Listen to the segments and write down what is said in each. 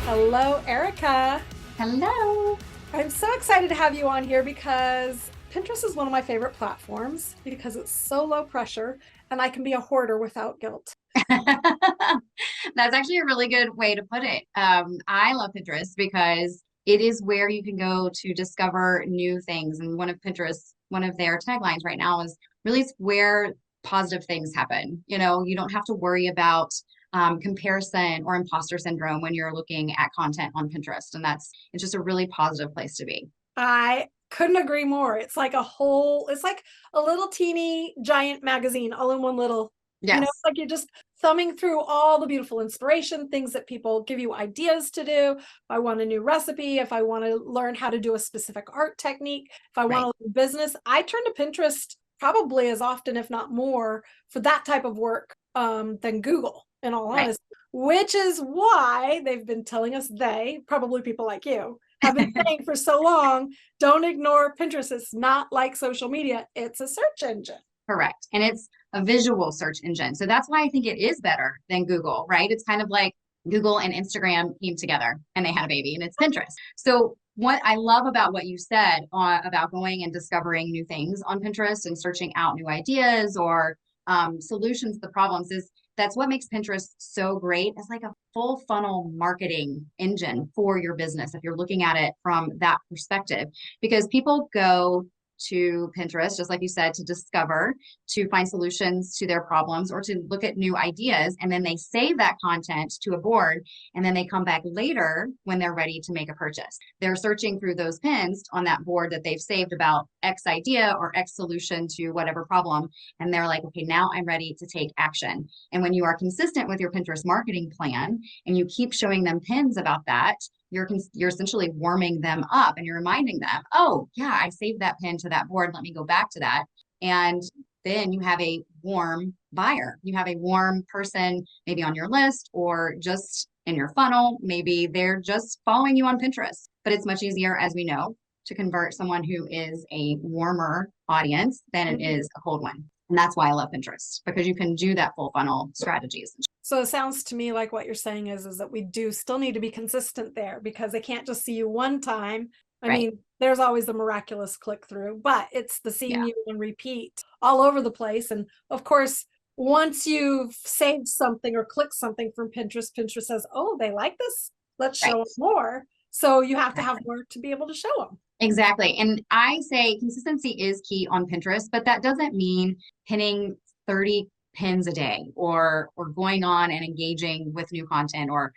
Hello, Erica. Hello. I'm so excited to have you on here because Pinterest is one of my favorite platforms because it's so low pressure and I can be a hoarder without guilt. That's actually a really good way to put it. I love Pinterest because it is where you can go to discover new things. And one of their taglines right now is really it's where positive things happen. You don't have to worry about comparison or imposter syndrome when you're looking at content on Pinterest. And it's just a really positive place to be. I couldn't agree more. It's like a little teeny giant magazine all in one little, Yes. it's like you're just thumbing through all the beautiful inspiration, things that people give you ideas to do. If I want a new recipe, if I want to learn how to do a specific art technique, if I want Right. to learn business, I turn to Pinterest probably as often, if not more, for that type of work than Google, in all Right. honesty, which is why they've been telling us probably people like you, have been saying for so long, don't ignore Pinterest. It's not like social media. It's a search engine. Correct. And it's a visual search engine. So that's why I think it is better than Google, right? It's kind of like Google and Instagram came together and they had a baby and it's Pinterest. So what I love about what you said about going and discovering new things on Pinterest and searching out new ideas or solutions to problems is that's what makes Pinterest so great. It's like a full funnel marketing engine for your business if you're looking at it from that perspective, because people go to Pinterest, just like you said, to discover, to find solutions to their problems or to look at new ideas. And then they save that content to a board and then they come back later when they're ready to make a purchase. They're searching through those pins on that board that they've saved about X idea or X solution to whatever problem. And they're like, okay, now I'm ready to take action. And when you are consistent with your Pinterest marketing plan and you keep showing them pins about that, you're essentially warming them up and you're reminding them, oh yeah, I saved that pin to that board, let me go back to that. And then you have a warm buyer, you have a warm person maybe on your list or just in your funnel, maybe they're just following you on Pinterest. But it's much easier, as we know, to convert someone who is a warmer audience than it is a cold one. And that's why I love Pinterest, because you can do that full funnel strategies. So it sounds to me like what you're saying is that we do still need to be consistent there because they can't just see you one time. I Right. mean, there's always the miraculous click through, but it's the seeing Yeah. you and repeat all over the place. And of course, once you've saved something or clicked something from Pinterest, Pinterest says, oh, they like this. Let's show Right. them more. So you have to have Exactly. more to be able to show them. Exactly. And I say consistency is key on Pinterest, but that doesn't mean pinning 30 pins a day or going on and engaging with new content or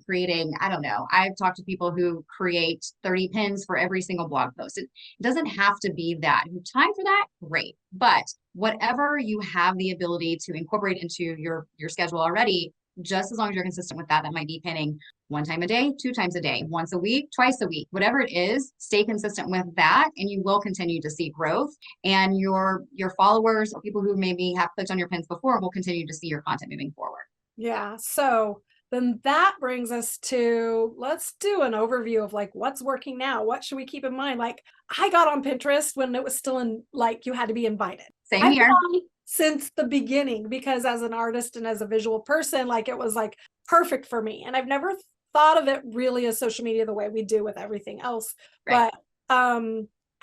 creating, I don't know. I've talked to people who create 30 pins for every single blog post. It doesn't have to be that. If you have time for that, great. But whatever you have the ability to incorporate into your schedule already, just as long as you're consistent with that, that might be pinning one time a day, two times a day, once a week, twice a week, whatever it is, stay consistent with that and you will continue to see growth. And your followers or people who maybe have clicked on your pins before will continue to see your content moving forward. Yeah. So then that brings us to let's do an overview of like what's working now. What should we keep in mind? Like I got on Pinterest when it was still in like you had to be invited. Same I've been here. on since the beginning because as an artist and as a visual person, like it was like perfect for me. And I've never thought of it really as social media the way we do with everything else. Right. But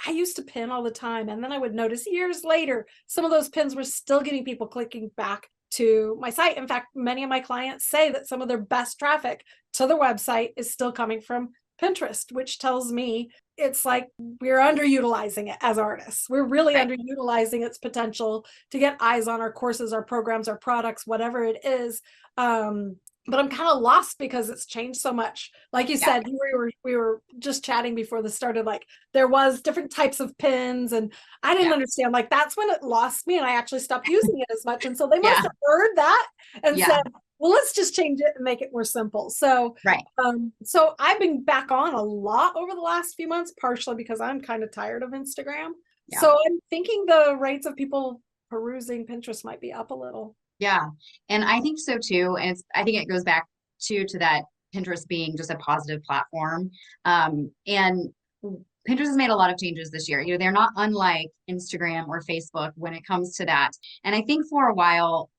I used to pin all the time. And then I would notice years later, some of those pins were still getting people clicking back to my site. In fact, many of my clients say that some of their best traffic to their website is still coming from Pinterest, which tells me it's like we're underutilizing it as artists. We're really Right. underutilizing its potential to get eyes on our courses, our programs, our products, whatever it is. But I'm kind of lost because it's changed so much. Like you Yeah. said, we were just chatting before this started. Like there was different types of pins, and I didn't Yeah. understand. Like that's when it lost me, and I actually stopped using it as much. And so they must Yeah. have heard that and Yeah. said, "Well, let's just change it and make it more simple." So, Right. so I've been back on a lot over the last few months, partially because I'm kind of tired of Instagram. Yeah. So I'm thinking the rates of people perusing Pinterest might be up a little. Yeah. And I think so too. And I think it goes back to that Pinterest being just a positive platform. And Pinterest has made a lot of changes this year. They're not unlike Instagram or Facebook when it comes to that. And I think for a while,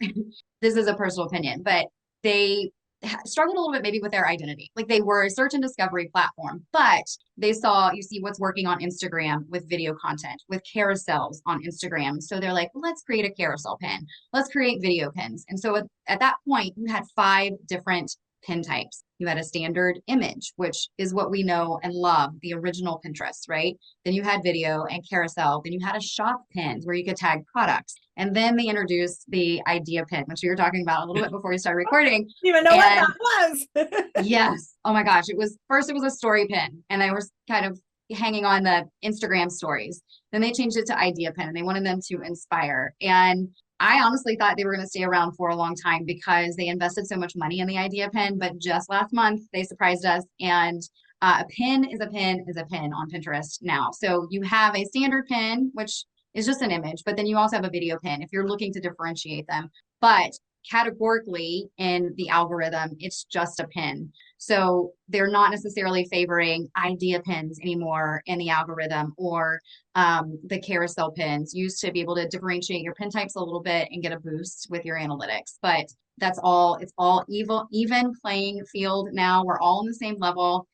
this is a personal opinion, but they struggled a little bit maybe with their identity. Like they were a search and discovery platform, but they saw, you see what's working on Instagram with video content, with carousels on Instagram. So they're like, well, let's create a carousel pin. Let's create video pins. And so at that point, you had 5 different pin types. You had a standard image, which is what we know and love, the original Pinterest, right? Then you had video and carousel. Then you had a shop pins where you could tag products. And then they introduced the idea pin, which we were talking about a little bit before we started recording. Even know what that was. Yes. Oh my gosh. It was a story pin, and I was kind of hanging on the Instagram stories. Then they changed it to idea pin, and they wanted them to inspire. And I honestly thought they were going to stay around for a long time because they invested so much money in the idea pin. But just last month, they surprised us, and a pin is a pin is a pin on Pinterest now. So you have a standard pin, which is just an image, but then you also have a video pin if you're looking to differentiate them. But categorically in the algorithm, it's just a pin. So they're not necessarily favoring idea pins anymore in the algorithm, or the carousel pins used to be able to differentiate your pin types a little bit and get a boost with your analytics. But that's all, it's all even playing field now. We're all on the same level.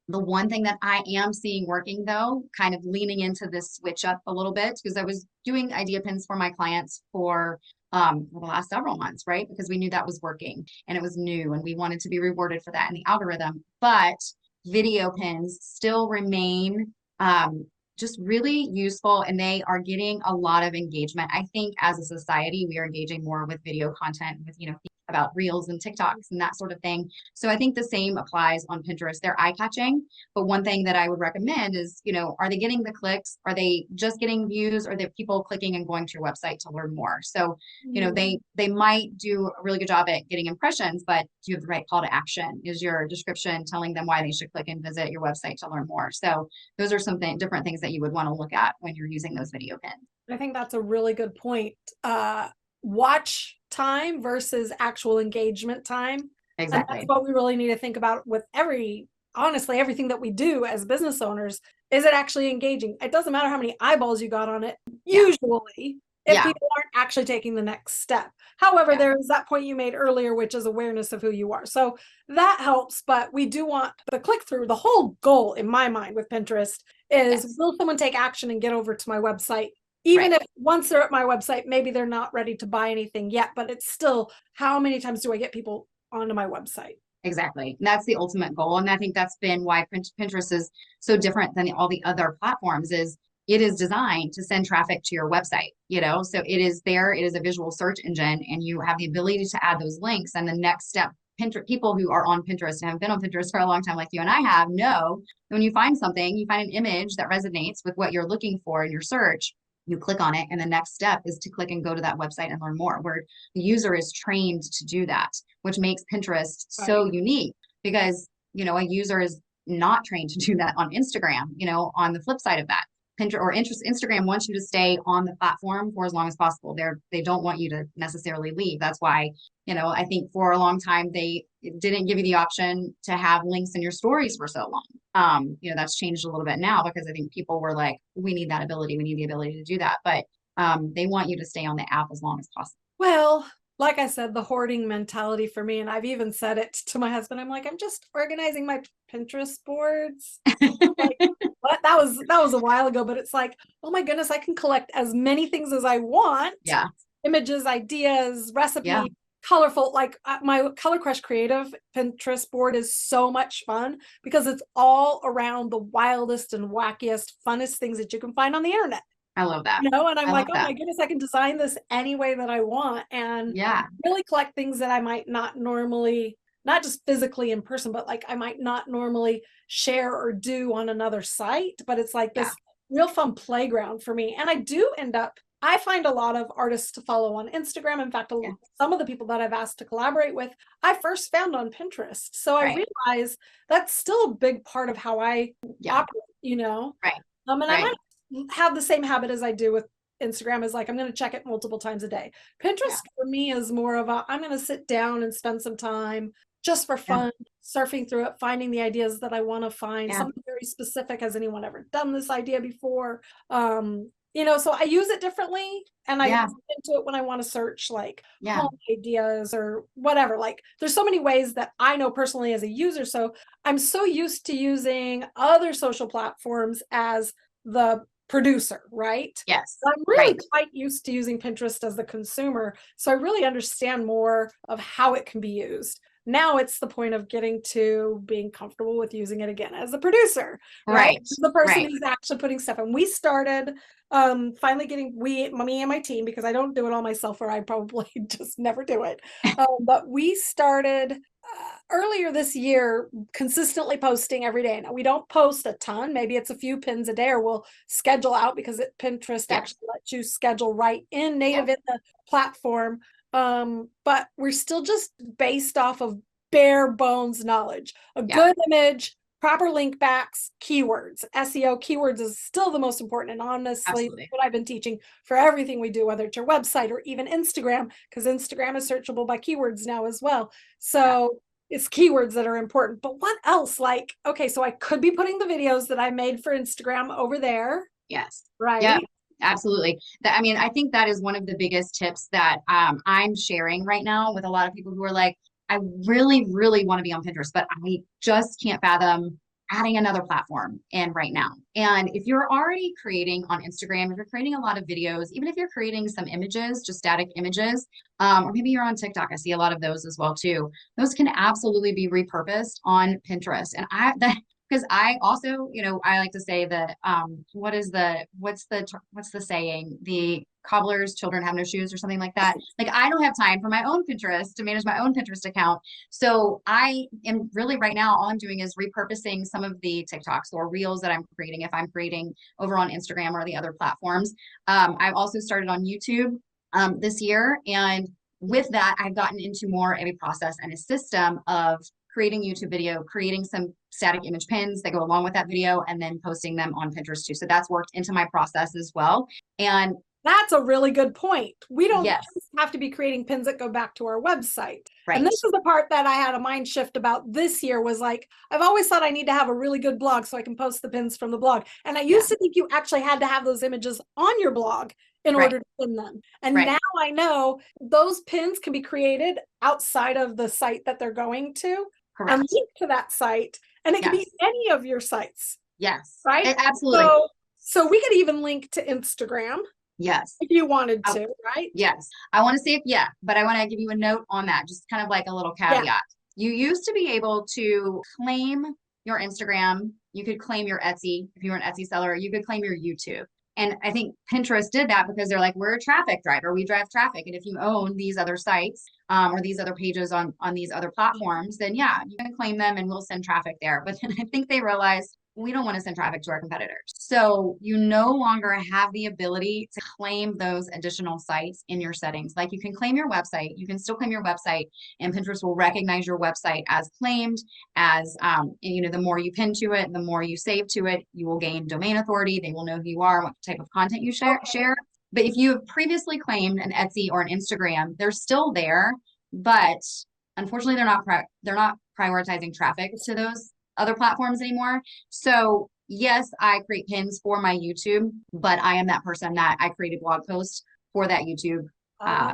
The one thing that I am seeing working though, kind of leaning into this switch up a little bit, because I was doing idea pins for my clients for the last several months, right? Because we knew that was working and it was new and we wanted to be rewarded for that in the algorithm. But video pins still remain just really useful, and they are getting a lot of engagement. I think as a society, we are engaging more with video content, with, about reels and TikToks and that sort of thing. So I think the same applies on Pinterest. They're eye-catching, but one thing that I would recommend is, are they getting the clicks? Are they just getting views? Or are they people clicking and going to your website to learn more? So, they might do a really good job at getting impressions, but do you have the right call to action? Is your description telling them why they should click and visit your website to learn more? So those are some different things that you would want to look at when you're using those video pins. I think that's a really good point. Watch time versus actual engagement time. Exactly. And that's what we really need to think about with honestly, everything that we do as business owners. Is it actually engaging? It doesn't matter how many eyeballs you got on it, usually, if people aren't actually taking the next step. However, there is that point you made earlier, which is awareness of who you are. So that helps, but we do want the click through. The whole goal in my mind with Pinterest is, will someone take action and get over to my website? Even if once they're at my website, maybe they're not ready to buy anything yet, but it's still, how many times do I get people onto my website? Exactly. And that's the ultimate goal. And I think that's been why Pinterest is so different than all the other platforms, is it is designed to send traffic to your website, so it is there, it is a visual search engine, and you have the ability to add those links. And the next step, people who are on Pinterest and have been on Pinterest for a long time, like you and I have, know when you find something, you find an image that resonates with what you're looking for in your search, you click on it, and the next step is to click and go to that website and learn more, where the user is trained to do that, which makes Pinterest so unique, because, a user is not trained to do that on Instagram. On the flip side of that, Instagram wants you to stay on the platform for as long as possible. They don't want you to necessarily leave. That's why, I think for a long time, they didn't give you the option to have links in your stories for so long. That's changed a little bit now, because I think people were like, we need that ability. We need the ability to do that. But they want you to stay on the app as long as possible. Well, like I said, the hoarding mentality for me, and I've even said it to my husband, I'm like, I'm just organizing my Pinterest boards. Like, what? That was a while ago, but it's like, oh my goodness, I can collect as many things as I want. Yeah. Images, ideas, recipes, colorful. Like my Color Crush Creative Pinterest board is so much fun because it's all around the wildest and wackiest, funnest things that you can find on the internet. I love that. And I'm like, oh my goodness, I can design this any way that I want, and really collect things that I might not normally, not just physically in person, but like I might not normally share or do on another site. But it's like this real fun playground for me. And I find a lot of artists to follow on Instagram. In fact, some of the people that I've asked to collaborate with, I first found on Pinterest. So I realize that's still a big part of how I operate, Right. And I might have the same habit as I do with Instagram, is like, I'm going to check it multiple times a day. Pinterest for me is more of I'm going to sit down and spend some time just for fun, surfing through it, finding the ideas that I want to find, something very specific. Has anyone ever done this idea before? so I use it differently, and I Yeah. use into it when I want to search like Yeah. home ideas or whatever. Like there's so many ways that I know personally as a user. So I'm so used to using other social platforms as the producer, right? Yes. I'm really Right. quite used to using Pinterest as the consumer. So I really understand more of how it can be used. Now it's the point of getting to being comfortable with using it again as a producer, right? Right. The person Right. who's actually putting stuff. And we started finally getting me and my team, because I don't do it all myself, or I probably just never do it. But we started earlier this year consistently posting every day. Now we don't post a ton, maybe it's a few pins a day, or we'll schedule out, because Pinterest Yeah. actually lets you schedule right in Yeah. native in the platform. But we're still just based off of bare bones knowledge, a Yeah. good image, proper link backs, keywords. SEO keywords is still the most important. And honestly, Absolutely. what I've been teaching for everything we do, whether it's your website or even Instagram, because Instagram is searchable by keywords now as well. Yeah. So it's keywords that are important. But what else? Like, okay, so I could be putting the videos that I made for Instagram over there, Yes. Yeah. right? Absolutely. I mean, I think that is one of the biggest tips that I'm sharing right now with a lot of people who are like, I really, really want to be on Pinterest, but I just can't fathom adding another platform in right now. And if you're already creating on Instagram, if you're creating a lot of videos, even if you're creating some images, just static images, or maybe you're on TikTok, I see a lot of those as well too. Those can absolutely be repurposed on Pinterest. And because I also, I like to say that what's the saying? The cobbler's children have no shoes, or something like that. Like, I don't have time for my own Pinterest to manage my own Pinterest account. So I am really right now, all I'm doing is repurposing some of the TikToks or reels that I'm creating, if I'm creating over on Instagram or the other platforms. I've also started on YouTube this year. And with that, I've gotten into more of a process and a system of creating YouTube video, creating some static image pins that go along with that video, and then posting them on Pinterest too. So that's worked into my process as well. And That's a really good point. We don't yes, just have to be creating pins that go back to our website. And right. this is the part that I had a mind shift about this year, was like, I've always thought I need to have a really good blog so I can post the pins from the blog. And I Yeah, used to think you actually had to have those images on your blog in right, order to pin them. And right. now I know those pins can be created outside of the site that they're going to and Correct. link to that site. And it can Yes, be any of your sites, yes. right? Absolutely. So we could even link to Instagram Yes. if you wanted I- to, right? yes. I want to see if, yeah, but I want to give you a note on that, just kind of like a little Yeah. caveat. You used to be able to claim your Instagram. You could claim your Etsy. If you were an Etsy seller, you could claim your YouTube. And I think Pinterest did that because they're like, we're a traffic driver. We drive traffic. And if you own these other sites or these other pages on these other platforms, then yeah, you can claim them and we'll send traffic there. But then I think they realized we don't want to send traffic to our competitors. So you no longer have the ability to claim those additional sites in your settings. Like, you can claim your website, you can still claim your website, and Pinterest will recognize your website as claimed, as the more you pin to it, the more you save to it, you will gain domain authority. They will know who you are, what type of content you share. But if you have previously claimed an Etsy or an Instagram, they're still there, but unfortunately they're not prioritizing traffic to those other platforms anymore. So yes, I create pins for my YouTube, but I am that person that I create a blog post for that YouTube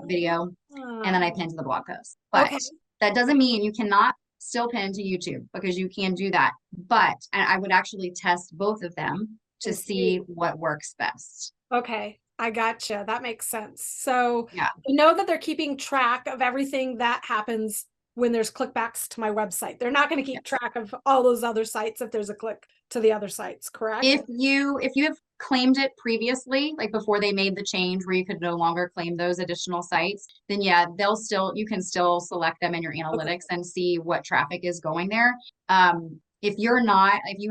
video, and then I pin to the blog post. But Okay. that doesn't mean you cannot still pin to YouTube, because you can do that. But I would actually test both of them to see what works best. Okay. I gotcha. That makes sense. So Yeah. you know that they're keeping track of everything that happens when there's clickbacks to my website. They're not going to keep track of all those other sites if there's a click to the other sites, correct? If you have claimed it previously, like before they made the change where you could no longer claim those additional sites, then yeah, you can still select them in your analytics and see what traffic is going there. If you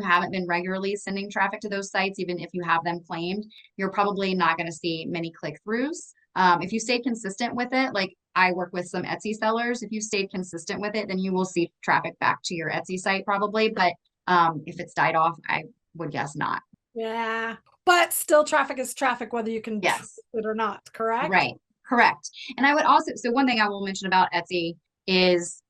haven't been regularly sending traffic to those sites, even if you have them claimed, you're probably not going to see many click-throughs. If you stay consistent with it, like I work with some Etsy sellers, if you stayed consistent with it, then you will see traffic back to your Etsy site probably. But if it's died off, I would guess not. Yeah. But still, traffic is traffic, whether you can Yes. trace it or not, correct? Right. Correct. And I would also, so one thing I will mention about Etsy is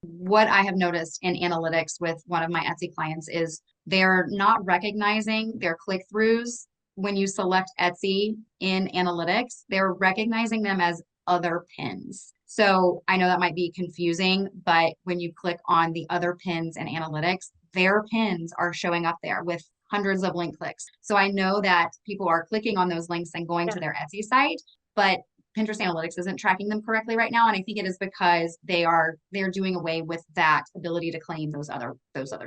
what I have noticed in analytics with one of my Etsy clients is they're not recognizing their click-throughs when you select Etsy in analytics, they're recognizing them as other pins. So I know that might be confusing, but when you click on the other pins in analytics, their pins are showing up there with hundreds of link clicks. So I know that people are clicking on those links and going to their Etsy site, but Pinterest Analytics isn't tracking them correctly right now. And I think it is because they're doing away with that ability to claim those other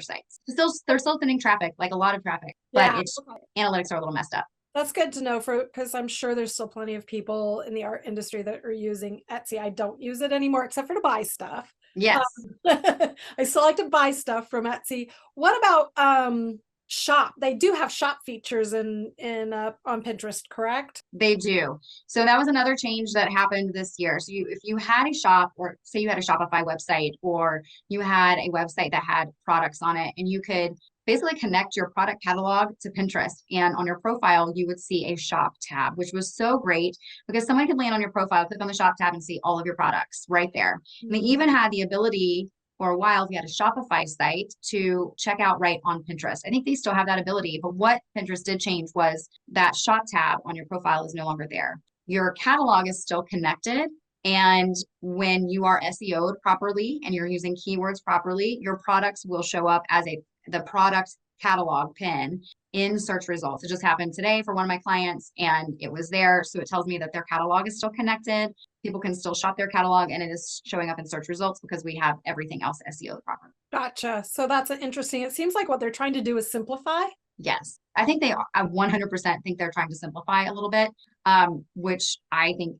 sites. They're still sending traffic, like a lot of traffic, but it's analytics are a little messed up. That's good to know because I'm sure there's still plenty of people in the art industry that are using Etsy. I don't use it anymore except for to buy stuff. Yes. I still like to buy stuff from Etsy. What about shop? They do have shop features on Pinterest, correct? They do. So that was another change that happened this year. So if you had a shop, or say you had a Shopify website, or you had a website that had products on it, and you could basically connect your product catalog to Pinterest, and on your profile, you would see a shop tab, which was so great because someone could land on your profile, click on the shop tab and see all of your products right there. And they even had the ability for a while, if you had a Shopify site, to check out right on Pinterest. I think they still have that ability, but what Pinterest did change was that shop tab on your profile is no longer there. Your catalog is still connected. And when you are SEO'd properly and you're using keywords properly, your products will show up as the product catalog pin in search results. It just happened today for one of my clients and it was there. So it tells me that their catalog is still connected. People can still shop their catalog and it is showing up in search results because we have everything else SEO'd properly. Gotcha. So that's interesting. It seems like what they're trying to do is simplify. Yes, I think they are. I 100% think they're trying to simplify a little bit, which I think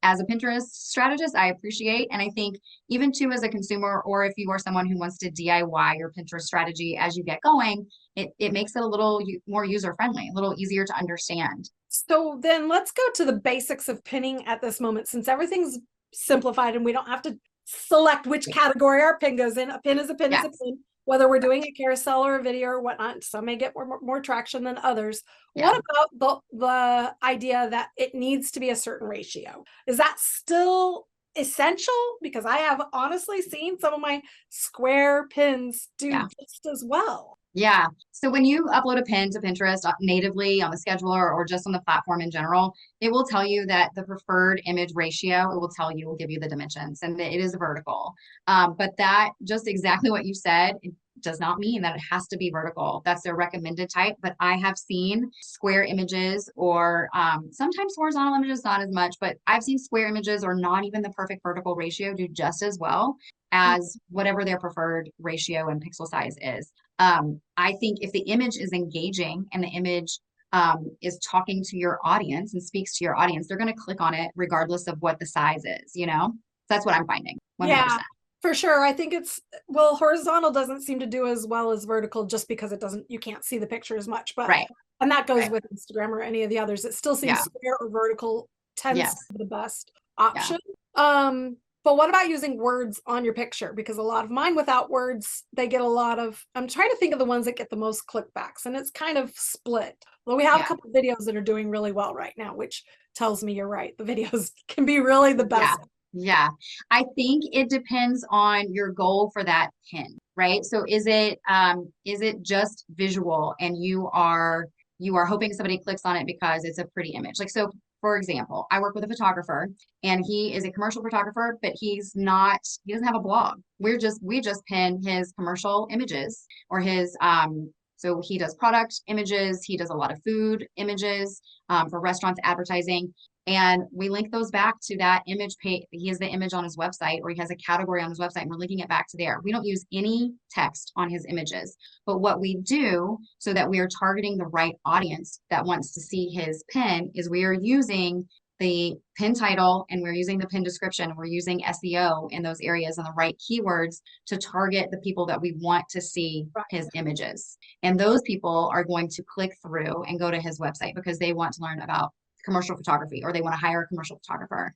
as a Pinterest strategist, I appreciate. And I think even too, as a consumer, or if you are someone who wants to DIY your Pinterest strategy as you get going, it makes it a little more user-friendly, a little easier to understand. So then let's go to the basics of pinning at this moment, since everything's simplified and we don't have to select which category our pin goes in. A pin is a pin is a pin, whether we're doing a carousel or a video or whatnot. Some may get more traction than others. What about the idea that it needs to be a certain ratio? Is that still essential? Because I have honestly seen some of my square pins do just as well. Yeah. So when you upload a pin to Pinterest natively on the scheduler or just on the platform in general, it will tell you that the preferred image ratio, it will give you the dimensions, and it is vertical. But that just exactly what you said, it does not mean that it has to be vertical. That's their recommended type. But I have seen square images or sometimes horizontal images, not as much, but I've seen square images or not even the perfect vertical ratio do just as well as whatever their preferred ratio and pixel size is. I think if the image is engaging and the image is talking to your audience and speaks to your audience, they're going to click on it regardless of what the size is, So that's what I'm finding. 100%. Yeah, for sure. I think horizontal doesn't seem to do as well as vertical just because you can't see the picture as much, but and that goes with Instagram or any of the others. It still seems square or vertical tends to be the best option. But what about using words on your picture? Because a lot of mine without words, they get I'm trying to think of the ones that get the most clickbacks, and it's kind of split. Well, we have a couple of videos that are doing really well right now, which tells me you're right. The videos can be really the best. Yeah. I think it depends on your goal for that pin, right? So is it just visual and you are hoping somebody clicks on it because it's a pretty image? Like, so for example, I work with a photographer and he is a commercial photographer, but he doesn't have a blog. We just pin his commercial images or his, so he does product images. He does a lot of food images for restaurants advertising. And we link those back to that image page. He has the image on his website, or he has a category on his website, and we're linking it back to there. We don't use any text on his images, but what we do so that we are targeting the right audience that wants to see his pin is we are using the pin title and we're using the pin description. We're using SEO in those areas and the right keywords to target the people that we want to see his images. And those people are going to click through and go to his website because they want to learn about commercial photography or they want to hire a commercial photographer.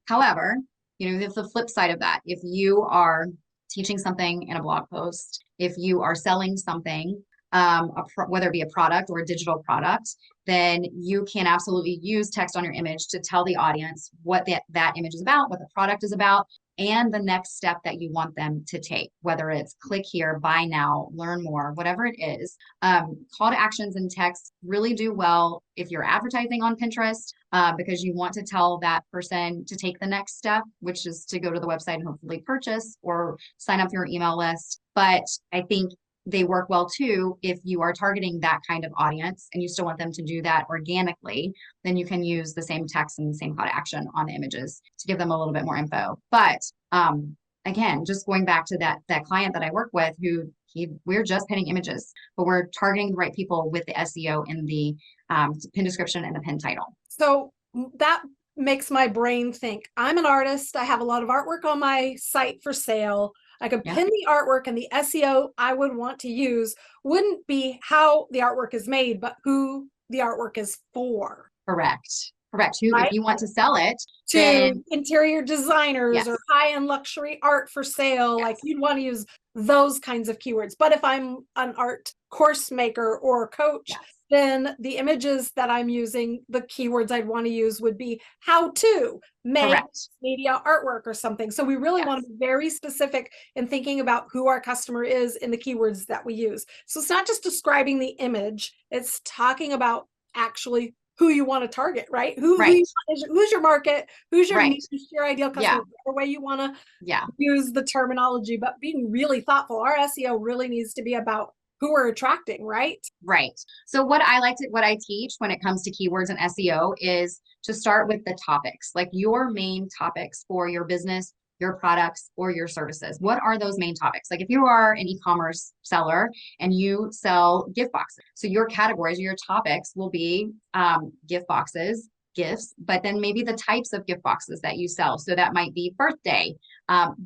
However, there's the flip side of that. If you are teaching something in a blog post, if you are selling something, whether it be a product or a digital product, then you can absolutely use text on your image to tell the audience what that image is about, what the product is about. and the next step that you want them to take, whether it's click here, buy now, learn more, whatever it is. Call to actions and text really do well if you're advertising on Pinterest, because you want to tell that person to take the next step, which is to go to the website and hopefully purchase or sign up for your email list. But I think they work well too if you are targeting that kind of audience and you still want them to do that organically, then you can use the same text and the same call to action on the images to give them a little bit more info. But again, just going back to that client that I work with, we're just pinning images, but we're targeting the right people with the SEO in the pin description and the pin title. So that makes my brain think. I'm an artist. I have a lot of artwork on my site for sale. I could pin the artwork, and the SEO I would want to use wouldn't be how the artwork is made, but who the artwork is for. Correct. Who, right? If you want to sell it to then, interior designers or high-end luxury art for sale, like you'd want to use those kinds of keywords. But if I'm an art course maker or coach, then the images that I'm using, the keywords I'd want to use would be how to make media artwork or something. So we really want to be very specific in thinking about who our customer is in the keywords that we use. So it's not just describing the image, it's talking about actually who you want to target, right? Who's your market? Who's your niche, your ideal customer? The way you want to use the terminology, but being really thoughtful. Our SEO really needs to be about who we're attracting, right? Right. So what I teach when it comes to keywords and SEO is to start with the topics, like your main topics for your business, your products, or your services. What are those main topics? Like if you are an e-commerce seller and you sell gift boxes, so your categories, your topics will be gift boxes, gifts, but then maybe the types of gift boxes that you sell. So that might be birthday,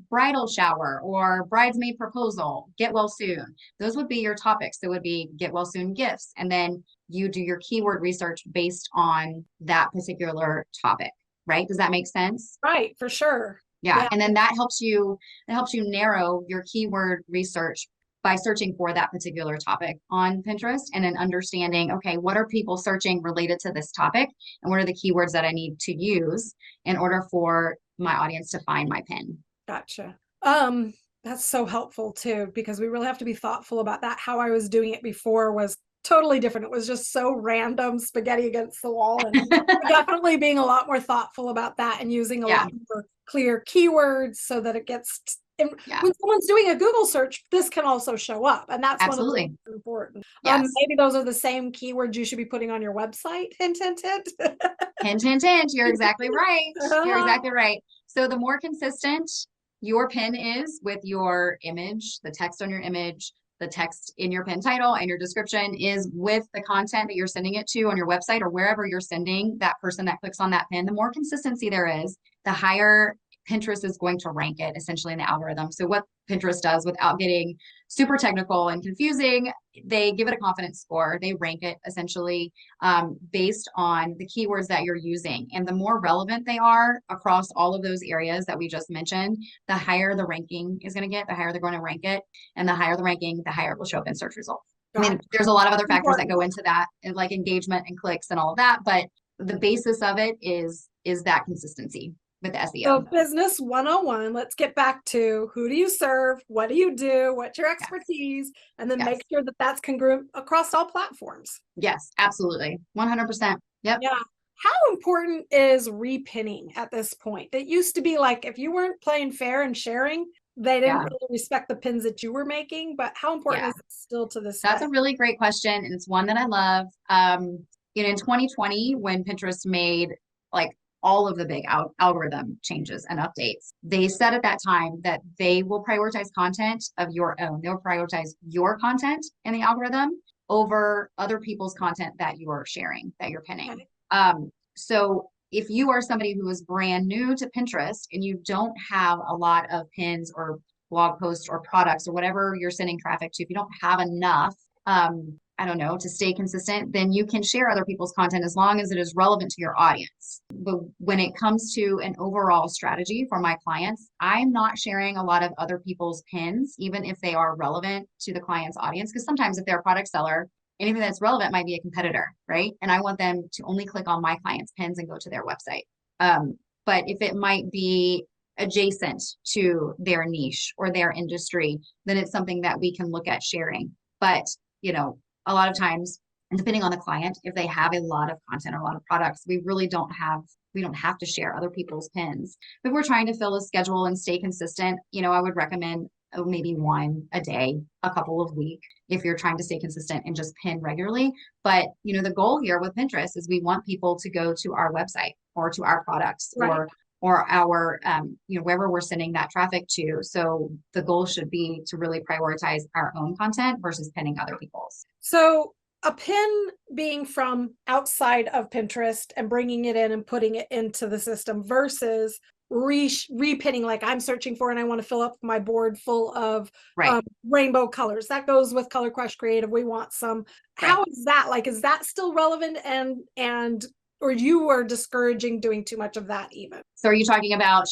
bridal shower, or bridesmaid proposal, get well soon. Those would be your topics. So it would be get well soon gifts. And then you do your keyword research based on that particular topic, right? Does that make sense? Right, for sure. Yeah. And then that helps you narrow your keyword research by searching for that particular topic on Pinterest, and then understanding, okay, what are people searching related to this topic, and what are the keywords that I need to use in order for my audience to find my pin. Gotcha. That's so helpful too, because we really have to be thoughtful about that. How I was doing it before was totally different. It was just so random, spaghetti against the wall, and definitely being a lot more thoughtful about that and using a lot more clear keywords so that it gets when someone's doing a Google search, this can also show up, and that's one of the things that's important. Maybe those are the same keywords you should be putting on your website. Hint, hint, hint. Hint, hint, hint. You're exactly right. You're exactly right. So the more consistent your pin is with your image, the text on your image, the text in your pin title, and your description is with the content that you're sending it to on your website or wherever you're sending that person that clicks on that pin, the more consistency there is, the higher Pinterest is going to rank it essentially in the algorithm. So what Pinterest does, without getting super technical and confusing, they give it a confidence score. They rank it essentially based on the keywords that you're using. And the more relevant they are across all of those areas that we just mentioned, the higher the ranking is going to get, the higher they're going to rank it. And the higher the ranking, the higher it will show up in search results. I mean, there's a lot of other factors that go into that, like engagement and clicks and all of that. But the basis of it is that consistency with the SEO. So business 101, let's get back to who do you serve? What do you do? What's your expertise? And then make sure that that's congruent across all platforms. Yes, absolutely. 100%. Yep. Yeah. How important is repinning at this point? It used to be like, if you weren't playing fair and sharing, they didn't really respect the pins that you were making, but how important is it still to this That's day? a really great question. And it's one that I love. In 2020, when Pinterest made like all of the big algorithm changes and updates, they said at that time that they will prioritize content of your own. They'll prioritize your content in the algorithm over other people's content that you are sharing, that you're pinning. So if you are somebody who is brand new to Pinterest and you don't have a lot of pins or blog posts or products or whatever you're sending traffic to, if you don't have enough, to stay consistent, then you can share other people's content as long as it is relevant to your audience. But when it comes to an overall strategy for my clients, I'm not sharing a lot of other people's pins, even if they are relevant to the client's audience, because sometimes if they're a product seller, anything that's relevant might be a competitor, right? And I want them to only click on my client's pins and go to their website. But if it might be adjacent to their niche or their industry, then it's something that we can look at sharing. But, a lot of times, and depending on the client, if they have a lot of content or a lot of products, we don't have to share other people's pins. If we're trying to fill a schedule and stay consistent, I would recommend maybe one a day, a couple of weeks, if you're trying to stay consistent and just pin regularly. But, the goal here with Pinterest is we want people to go to our website or to our products, Right. or our, wherever we're sending that traffic to. So the goal should be to really prioritize our own content versus pinning other people's. So a pin being from outside of Pinterest and bringing it in and putting it into the system versus repinning, like I'm searching for and I want to fill up my board full of Right. rainbow colors. That goes with Color Crush Creative. We want some. Right. How is that? Like, is that still relevant? And or you are discouraging doing too much of that even? So are you talking about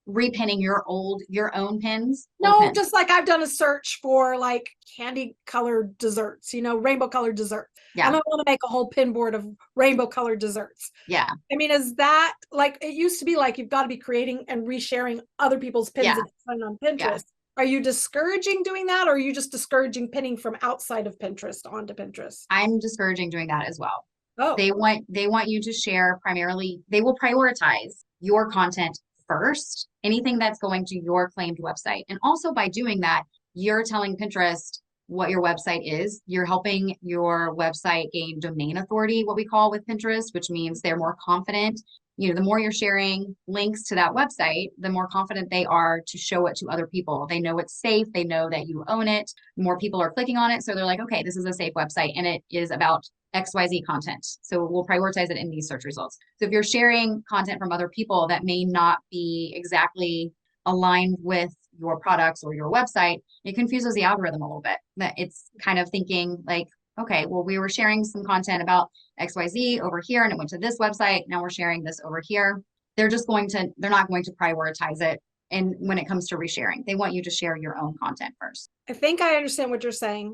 repinning your own pins? No, Pins? just like I've done a search for like candy colored desserts, rainbow colored desserts. Yeah. And I want to make a whole pin board of rainbow colored desserts. Yeah. I mean, is that like, it used to be like, you've got to be creating and resharing other people's pins on Pinterest. Yeah. Are you discouraging doing that? Or are you just discouraging pinning from outside of Pinterest onto Pinterest? I'm discouraging doing that as well. Oh, they want you to share primarily, they will prioritize your content first, anything that's going to your claimed website. And also by doing that, you're telling Pinterest what your website is. You're helping your website gain domain authority, what we call with Pinterest, which means they're more confident. The more you're sharing links to that website, the more confident they are to show it to other people. They know it's safe. They know that you own it. More people are clicking on it. So they're like, okay, this is a safe website and it is about XYZ content. So we'll prioritize it in these search results. So if you're sharing content from other people that may not be exactly aligned with your products or your website, it confuses the algorithm a little bit. That it's kind of thinking like, okay, well, we were sharing some content about XYZ over here and it went to this website. Now we're sharing this over here. They're not going to prioritize it. And when it comes to resharing, they want you to share your own content first. I think I understand what you're saying.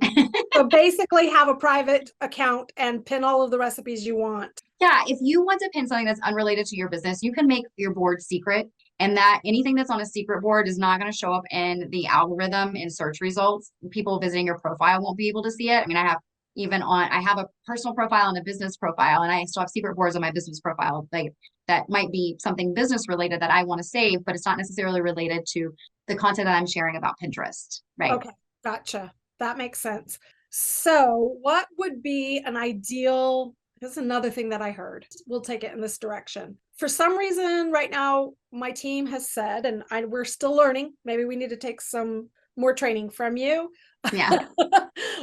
So basically have a private account and pin all of the recipes you want. Yeah, if you want to pin something that's unrelated to your business, you can make your board secret, and that anything that's on a secret board is not going to show up in the algorithm in search results. People visiting your profile won't be able to see it. I mean, I have a personal profile and a business profile, and I still have secret boards on my business profile. Like that might be something business related that I want to save, but it's not necessarily related to the content that I'm sharing about Pinterest. Right. Okay. Gotcha. That makes sense. So what would be an ideal, this is another thing that I heard. We'll take it in this direction. For some reason right now, my team has said, and we're still learning, maybe we need to take some more training from you. Yeah.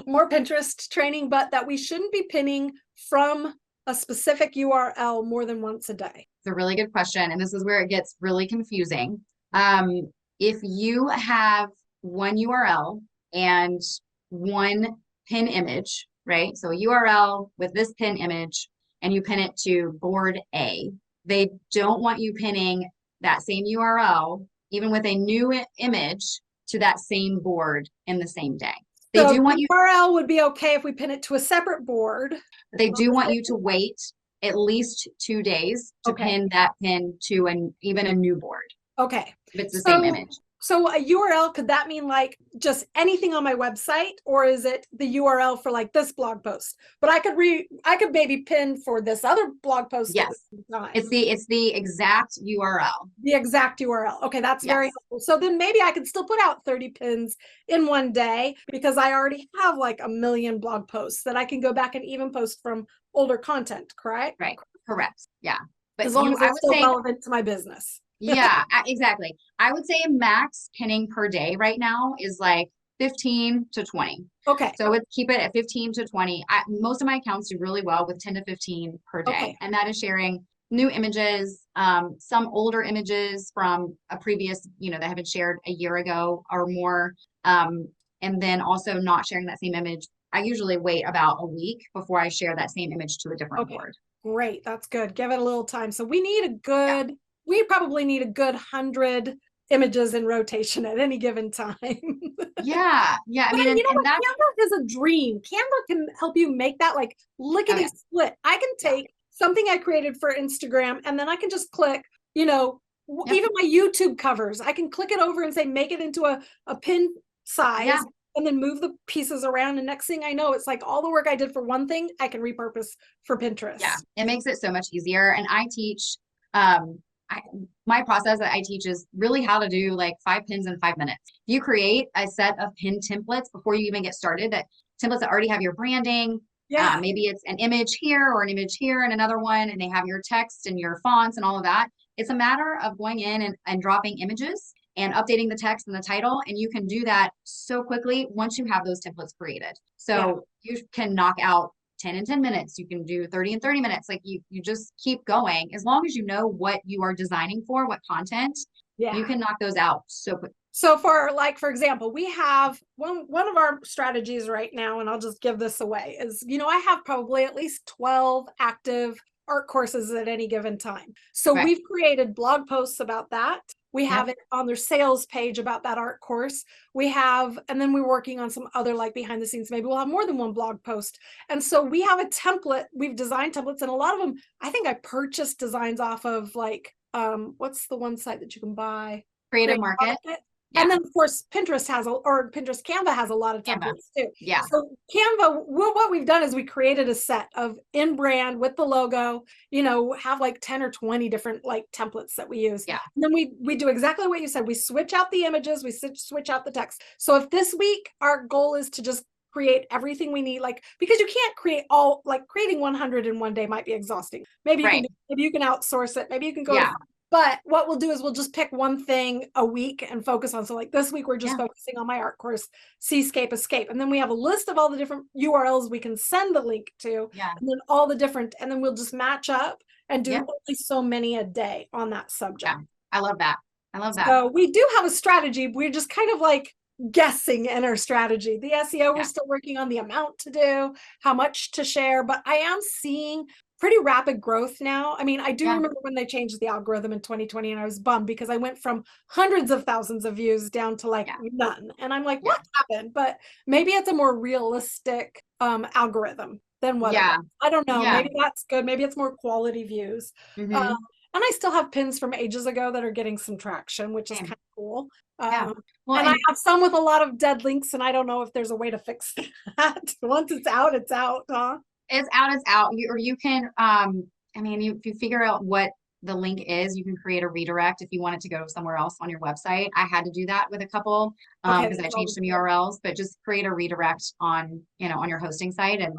More Pinterest training, but that we shouldn't be pinning from a specific URL more than once a day. It's a really good question. And this is where it gets really confusing. If you have one URL and one pin image, right? So a URL with this pin image, and you pin it to board A, they don't want you pinning that same URL, even with a new image, to that same board in the same day. They do want you. URL would be okay if we pin it to a separate board. They do want you to wait at least 2 days to pin that pin to even a new board. Okay. If it's the same image. So a URL, could that mean like just anything on my website, or is it the URL for like this blog post? But I could maybe pin for this other blog post. Yes. It's the exact URL. The exact URL. Okay, that's very helpful. So then maybe I could still put out 30 pins in one day because I already have like a million blog posts that I can go back and even post from older content, correct? Right. Correct. Yeah. But as long as it's still relevant to my business. Yeah, exactly. I would say max pinning per day right now is like 15 to 20. Okay. So let's keep it at 15 to 20. Most of my accounts do really well with 10 to 15 per day. Okay. And that is sharing new images, some older images from a previous, that have been shared a year ago or more. And then also not sharing that same image. I usually wait about a week before I share that same image to a different board. Great. That's good. Give it a little time. So we need we probably need a good 100 images in rotation at any given time. Yeah. I mean, and Canva is a dream. Canva can help you make that like lickety split. I can take something I created for Instagram and then I can just click, Yep. Even my YouTube covers, I can click it over and say, make it into a pin size. Yeah. And then move the pieces around. And next thing I know, it's like all the work I did for one thing, I can repurpose for Pinterest. Yeah, it makes it so much easier. And I teach, um, my process that I teach is really how to do like 5 pins in 5 minutes. You create a set of pin templates before you even get started, that templates that already have your branding. Yeah. Maybe it's an image here or an image here and another one, and they have your text and your fonts and all of that. It's a matter of going in and dropping images and updating the text and the title. And you can do that so quickly once you have those templates created. So you can knock out 10 in 10 minutes. You can do 30 in 30 minutes. Like you just keep going. As long as you know what you are designing for, what content, you can knock those out so quick. So for example, we have one of our strategies right now, and I'll just give this away, is, I have probably at least 12 active art courses at any given time. So we've created blog posts about that. We have it on their sales page about that art course. And then we're working on some other, like behind the scenes, maybe we'll have more than one blog post. And so we have a template, we've designed templates, and a lot of them, I think I purchased designs off of like, what's the one site that you can buy? Creative Market. Yeah. And then of course, Pinterest Canva has a lot of templates too. Yeah. So Canva, what we've done is we created a set of in brand with the logo, have like 10 or 20 different like templates that we use. Yeah. And then we do exactly what you said. We switch out the images, we switch out the text. So if this week our goal is to just create everything we need, like, because you can't create all, like creating 100 in one day might be exhausting. Maybe you can outsource it. Maybe you can go but what we'll do is we'll just pick one thing a week and focus on. So like this week, we're just focusing on my art course, Seascape Escape. And then we have a list of all the different URLs we can send the link to, and then all the different, and then we'll just match up and do only so many a day on that subject. Yeah. I love that. So we do have a strategy. We're just kind of like guessing in our strategy. The SEO, we're still working on the amount to do, how much to share, but I am seeing pretty rapid growth now. I mean, I do remember when they changed the algorithm in 2020, and I was bummed because I went from hundreds of thousands of views down to like none. And I'm like, what happened? But maybe it's a more realistic algorithm than what I don't know. Maybe that's good. Maybe it's more quality views. And I still have pins from ages ago that are getting some traction, which is kind of cool. Well, and I have some with a lot of dead links, and I don't know if there's a way to fix that. Once it's out, huh? It's out. You can, if you figure out what the link is, you can create a redirect if you want it to go somewhere else on your website. I had to do that with a couple because I changed some URLs, but just create a redirect on your hosting site, and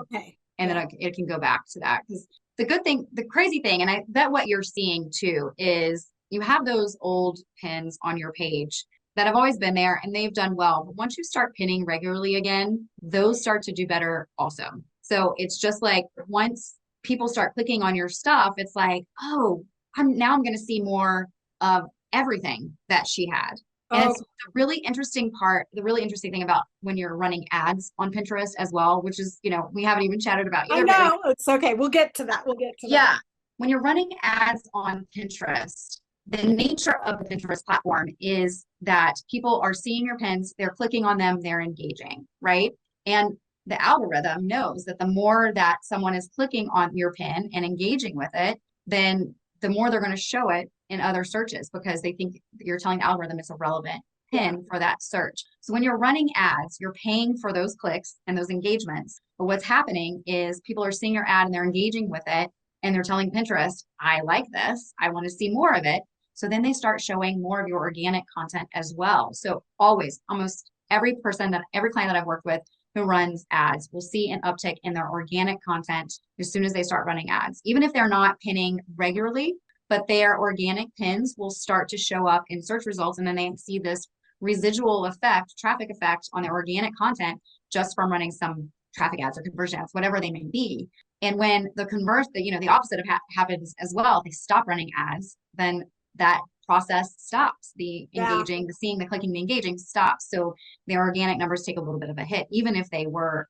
then it can go back to that. Because the crazy thing, and I bet what you're seeing too, is you have those old pins on your page that have always been there and they've done well. But once you start pinning regularly again, those start to do better also. So it's just like once people start clicking on your stuff, it's like, oh, I'm going to see more of everything that she had. And it's the really interesting thing about when you're running ads on Pinterest as well, which is, we haven't even chatted about either. I know, it's okay. We'll get to that. Yeah. When you're running ads on Pinterest, the nature of the Pinterest platform is that people are seeing your pins, they're clicking on them, they're engaging, right? And the algorithm knows that the more that someone is clicking on your pin and engaging with it, then the more they're going to show it in other searches because they think you're telling the algorithm it's a relevant pin for that search. So when you're running ads, you're paying for those clicks and those engagements. But what's happening is people are seeing your ad and they're engaging with it and they're telling Pinterest, I like this, I want to see more of it. So then they start showing more of your organic content as well. So always, almost every client that I've worked with who runs ads will see an uptick in their organic content as soon as they start running ads, even if they're not pinning regularly, but their organic pins will start to show up in search results. And then they see this residual effect, traffic effect on their organic content just from running some traffic ads or conversion ads, whatever they may be. And when the opposite happens as well, they stop running ads, then that process stops. The engaging, the seeing, the clicking, the engaging stops. So their organic numbers take a little bit of a hit, even if they were,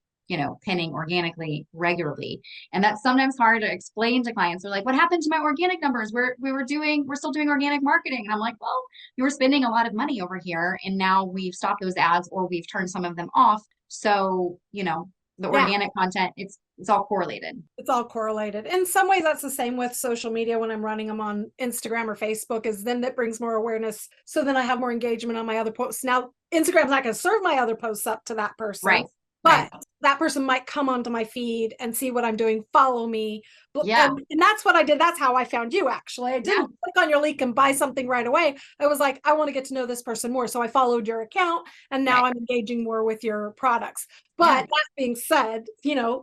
pinning organically regularly. And that's sometimes hard to explain to clients. They're like, what happened to my organic numbers? We're still doing organic marketing. And I'm like, well, you were spending a lot of money over here. And now we've stopped those ads or we've turned some of them off. So, the Yeah. organic content, it's all correlated. It's all correlated. In some ways, that's the same with social media when I'm running them on Instagram or Facebook, is then that brings more awareness. So then I have more engagement on my other posts. Now, Instagram's not going to serve my other posts up to that person. Right. But that person might come onto my feed and see what I'm doing, follow me. Yeah. And that's what I did. That's how I found you, actually. I didn't click on your link and buy something right away. I was like, I want to get to know this person more. So I followed your account, and now I'm engaging more with your products. But that being said,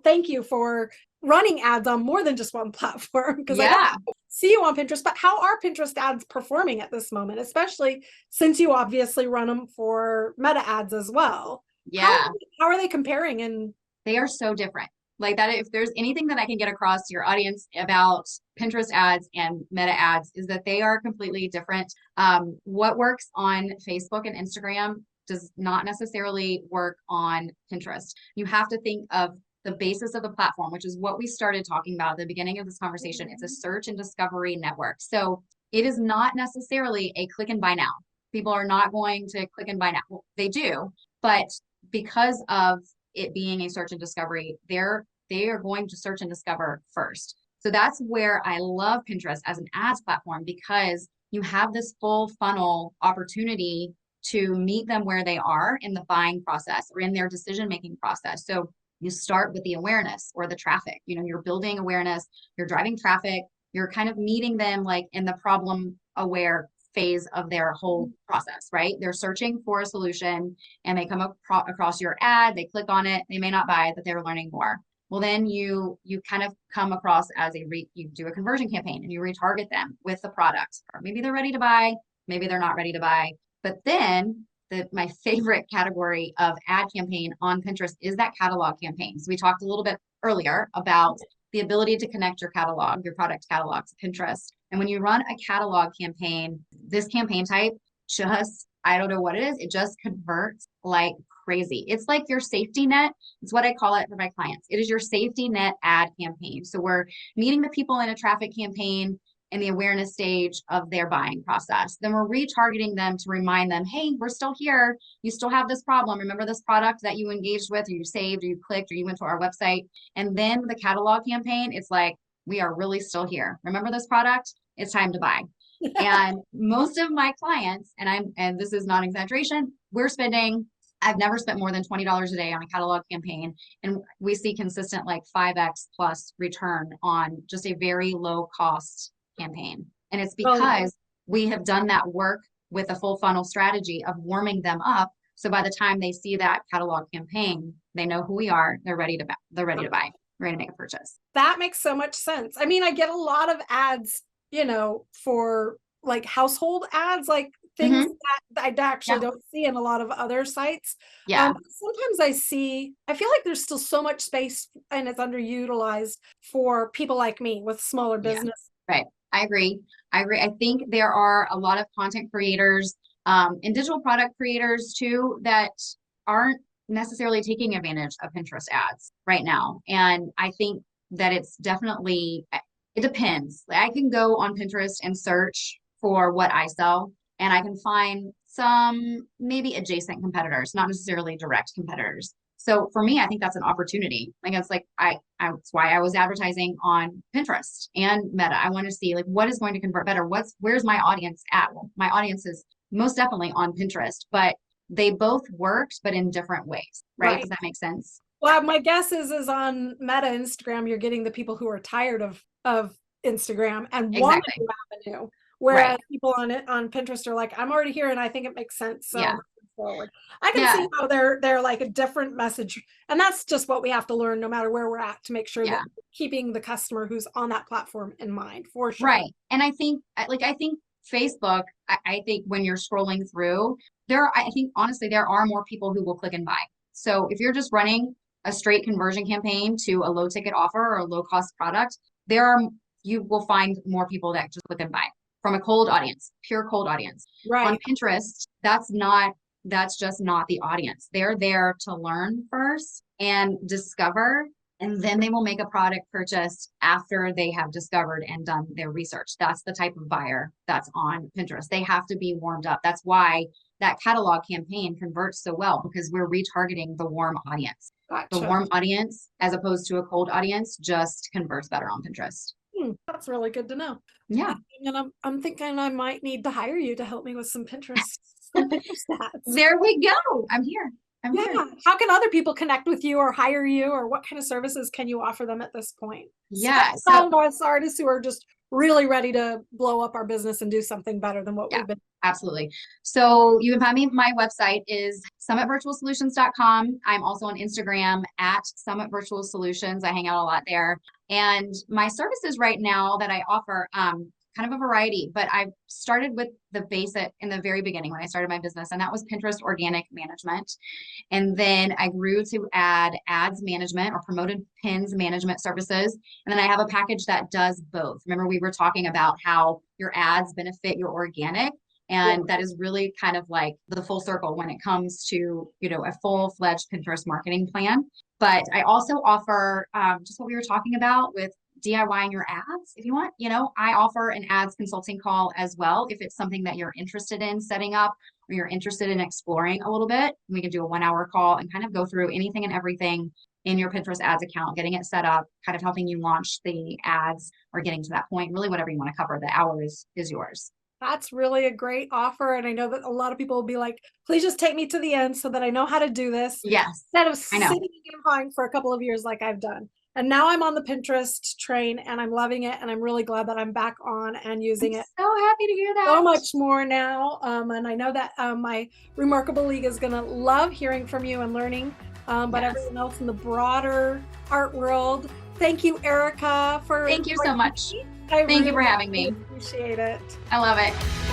thank you for running ads on more than just one platform, because I don't see you on Pinterest. But how are Pinterest ads performing at this moment, especially since you obviously run them for Meta ads as well? Yeah. How are they comparing? And they are so different. Like that, if there's anything that I can get across to your audience about Pinterest ads and Meta ads, is that they are completely different. What works on Facebook and Instagram does not necessarily work on Pinterest. You have to think of the basis of the platform, which is what we started talking about at the beginning of this conversation. It's a search and discovery network. So it is not necessarily a click and buy now. People are not going to click and buy now. Well, they do, but because of it being a search and discovery, they are going to search and discover first. So that's where I love Pinterest as an ads platform, because you have this full funnel opportunity to meet them where they are in the buying process or in their decision-making process. So you start with the awareness or the traffic. You're building awareness, you're driving traffic, you're kind of meeting them like in the problem aware phase of their whole process, right? They're searching for a solution and they come across your ad, they click on it, they may not buy it, but they're learning more. Well, then you kind of come across as you do a conversion campaign and you retarget them with the product, or maybe they're ready to buy, maybe they're not ready to buy. But then my favorite category of ad campaign on Pinterest is that catalog campaign. So we talked a little bit earlier about the ability to connect your catalog, your product catalog to Pinterest. And when you run a catalog campaign, this campaign type I don't know what it is. It just converts like crazy. It's like your safety net. It's what I call it for my clients. It is your safety net ad campaign. So we're meeting the people in a traffic campaign in the awareness stage of their buying process. Then we're retargeting them to remind them, hey, we're still here. You still have this problem. Remember this product that you engaged with, or you saved, or you clicked, or you went to our website. And then the catalog campaign, it's like, we are really still here. Remember this product? It's time to buy. And most of my clients, and this is not an exaggeration, I've never spent more than $20 a day on a catalog campaign. And we see consistent like 5x plus return on just a very low cost campaign. And it's because we have done that work with a full funnel strategy of warming them up. So by the time they see that catalog campaign, they know who we are. They're ready to buy. They're ready to make a purchase. That makes so much sense. I mean, I get a lot of ads, for like household ads, like things that I actually don't see in a lot of other sites. Sometimes I feel like there's still so much space and it's underutilized for people like me with smaller business. Right. I agree. I think there are a lot of content creators and digital product creators too that aren't necessarily taking advantage of Pinterest ads right now. And I think that it's definitely, it depends. Like I can go on Pinterest and search for what I sell, and I can find some maybe adjacent competitors, not necessarily direct competitors. So for me, I think that's an opportunity. Like it's like that's why I was advertising on Pinterest and Meta. I want to see like what is going to convert better. Where's my audience at? Well, my audience is most definitely on Pinterest, but they both worked, but in different ways, right? Does that make sense? Well, my guess is on Meta Instagram, you're getting the people who are tired of Instagram and want a new avenue. Whereas people on Pinterest are like, I'm already here and I think it makes sense. So forward. I can see how they're like a different message. And that's just what we have to learn no matter where we're at to make sure that we're keeping the customer who's on that platform in mind, for sure. Right. And I think Facebook, I think when you're scrolling through, I think honestly, there are more people who will click and buy. So if you're just running a straight conversion campaign to a low ticket offer or a low cost product, you will find more people that just click and buy from a cold audience, pure cold audience. Right. On Pinterest, that's just not the audience. They're there to learn first and discover, and then they will make a product purchase after they have discovered and done their research. That's the type of buyer that's on Pinterest. They have to be warmed up. That's why that catalog campaign converts so well because we're retargeting the warm audience. The Gotcha. warm audience, as opposed to a cold audience, just converts better on Pinterest. That's really good to know. Yeah. And I'm thinking I might need to hire you to help me with some Pinterest ads. There we go. I'm here. I'm here. Yeah. How can other people connect with you or hire you, or what kind of services can you offer them at this point? Yeah. Some of us artists who are just really ready to blow up our business and do something better than what we've been. Absolutely. So you can find me. My website is summitvirtualsolutions.com. I'm also on Instagram at Summit Virtual Solutions. I hang out a lot there. And my services right now that I offer, kind of a variety, but I started with the basic in the very beginning when I started my business, and that was Pinterest organic management. And then I grew to add ads management or promoted pins management services. And then I have a package that does both. Remember, we were talking about how your ads benefit your organic. And that is really kind of like the full circle when it comes to, a full-fledged Pinterest marketing plan. But I also offer just what we were talking about with DIYing your ads. If you want, I offer an ads consulting call as well. If it's something that you're interested in setting up or you're interested in exploring a little bit, we can do a 1-hour call and kind of go through anything and everything in your Pinterest ads account, getting it set up, kind of helping you launch the ads or getting to that point. Really, whatever you want to cover, the hour is yours. That's really a great offer. And I know that a lot of people will be like, please just take me to the end so that I know how to do this. Yes. Instead of sitting in line for a couple of years like I've done. And now I'm on the Pinterest train and I'm loving it. And I'm really glad that I'm back on and using it. So happy to hear that. So much more now. And I know that my Remarkable League is going to love hearing from you and learning. But everyone else in the broader art world, thank you, Erica, for Thank you so much. Thank you for having me. Appreciate it. I love it.